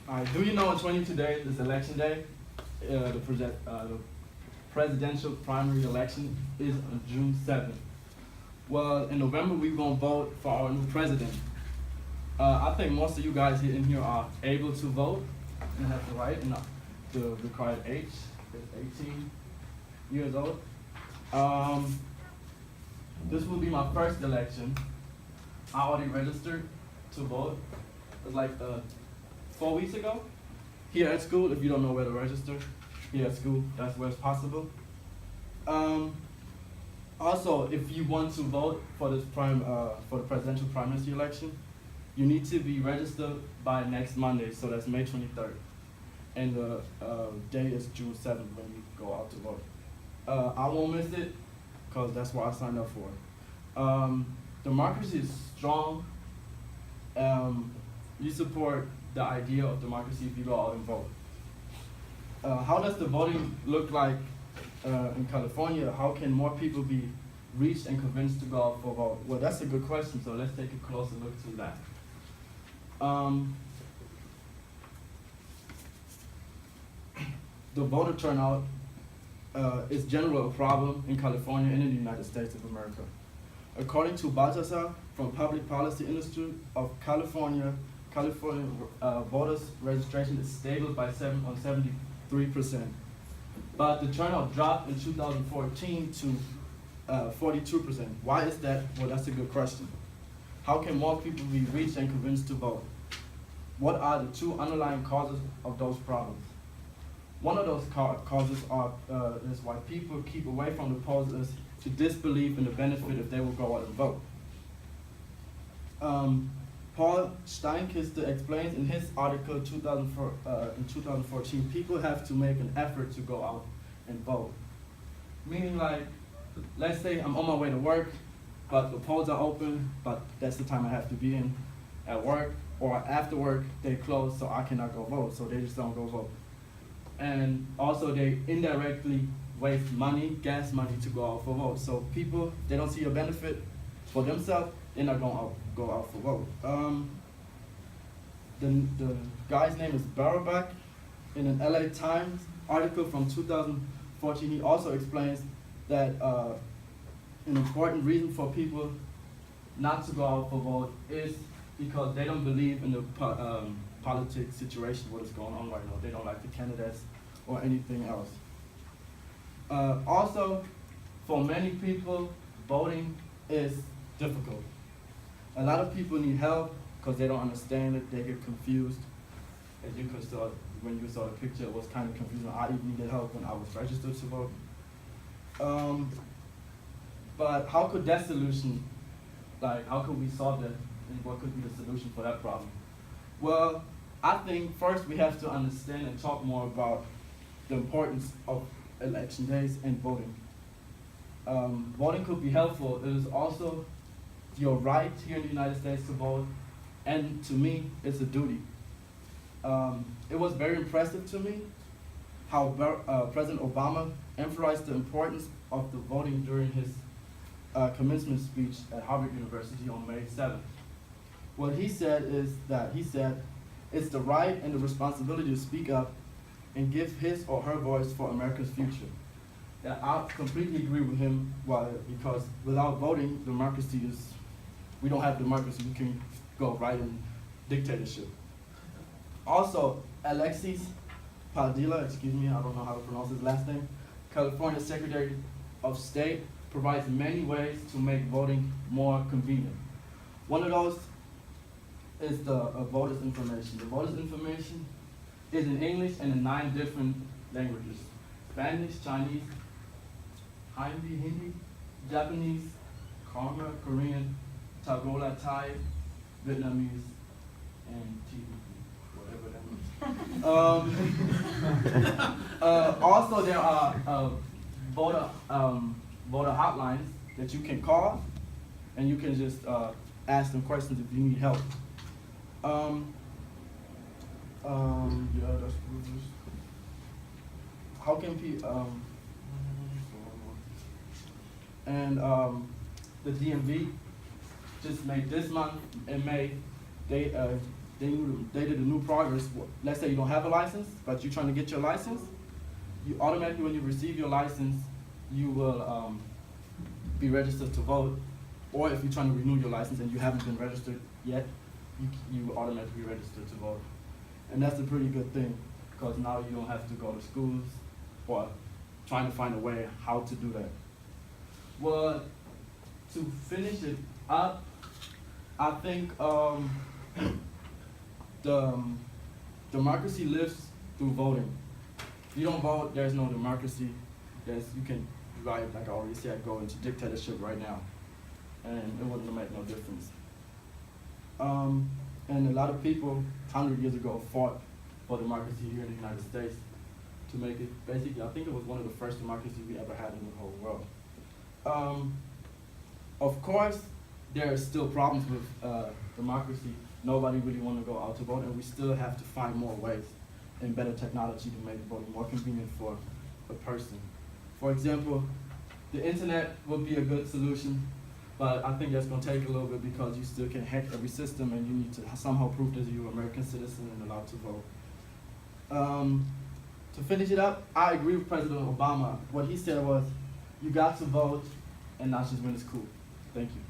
All right, do you know in 22 days is election day? The presidential primary election is on June 7th. Well, in November, we're going to vote for our new president. I think most of you guys in here are able to vote and have the right and the required age is 18 years old. This will be my first election. I already registered to vote. It was like 4 weeks ago. Here at school, if you don't know where to register, here at school, that's where it's possible. Also, if you want to vote for this for the presidential primary election, you need to be registered by next Monday, so that's May 23rd. And the day is June 7th when you go out to vote. I won't miss it, because that's what I signed up for. Democracy is strong. You support the idea of democracy if you go out and vote. How does the voting look like in California? How can more people be reached and convinced to go out for a vote? Well, that's a good question, so let's take a closer look to that. The voter turnout is generally a problem in California and in the United States of America. According to Balthazar from Public Policy Institute of California, voters registration is stable by 73%. But the turnout dropped in 2014 to 42%. Why is that? Well, that's a good question. How can more people be reached and convinced to vote? What are the two underlying causes of those problems? One of those causes is why people keep away from the polls is to disbelieve in the benefit if they will go out and vote. Paul Steinkister explains in his article in 2014, people have to make an effort to go out and vote. Meaning, like, let's say I'm on my way to work, but the polls are open, but that's the time I have to be in at work, or after work, they close, so I cannot go vote, so they just don't go vote. And also they indirectly waste money, gas money, to go out for vote. So people, they don't see a benefit for themselves, they're not going to go out for vote. The guy's name is Barabak. In an LA Times article from 2014, he also explains that an important reason for people not to go out for vote is because they don't believe in the politics situation, what is going on right now. They don't like the candidates or anything else. Also, for many people, voting is difficult. A lot of people need help because they don't understand it, they get confused. As you could saw, when you saw the picture, it was kind of confusing. I even needed help when I was registered to vote. But how could that solution, how could we solve that, and what could be the solution for that problem? Well, I think first we have to understand and talk more about the importance of election days and voting. Voting could be helpful. It is also your right here in the United States to vote, and to me, it's a duty. It was very impressive to me how President Obama emphasized the importance of the voting during his commencement speech at Harvard University on May 7th. What he said is that it's the right and the responsibility to speak up and give his or her voice for America's future. And I completely agree with him, because without voting, we don't have democracy. We can go right in dictatorship. Also, Alexis Padilla, I don't know how to pronounce his last name, California Secretary of State, provides many ways to make voting more convenient. One of those is the voters' information. The voters' information is in English and in 9 different languages: Spanish, Chinese, Hindi, Japanese, Khmer, Korean, Tagalog, Thai, Vietnamese, and whatever that means. Also, there are voter hotlines that you can call, and you can just ask them questions if you need help. Yeah, that's good. How can people, the DMV just made this month in May, they they did a new progress. Let's say you don't have a license, but you're trying to get your license. You automatically, when you receive your license, you will be registered to vote. Or if you're trying to renew your license and you haven't been registered yet, you will automatically be registered to vote. And that's a pretty good thing, because now you don't have to go to schools or trying to find a way how to do that. Well, to finish it up, I think democracy lives through voting. If you don't vote, there's no democracy. You can, like I already said, go into dictatorship right now, and it wouldn't make no difference. And a lot of people 100 years ago fought for democracy here in the United States to make it, basically, I think it was one of the first democracies we ever had in the whole world. Of course, there are still problems with democracy. Nobody really want to go out to vote, and we still have to find more ways and better technology to make voting more convenient for a person. For example, the internet would be a good solution, but I think that's going to take a little bit because you still can hack every system, and you need to somehow prove that you're an American citizen and allowed to vote. To finish it up, I agree with President Obama. What he said was, you got to vote, and not just when it's cool. Thank you.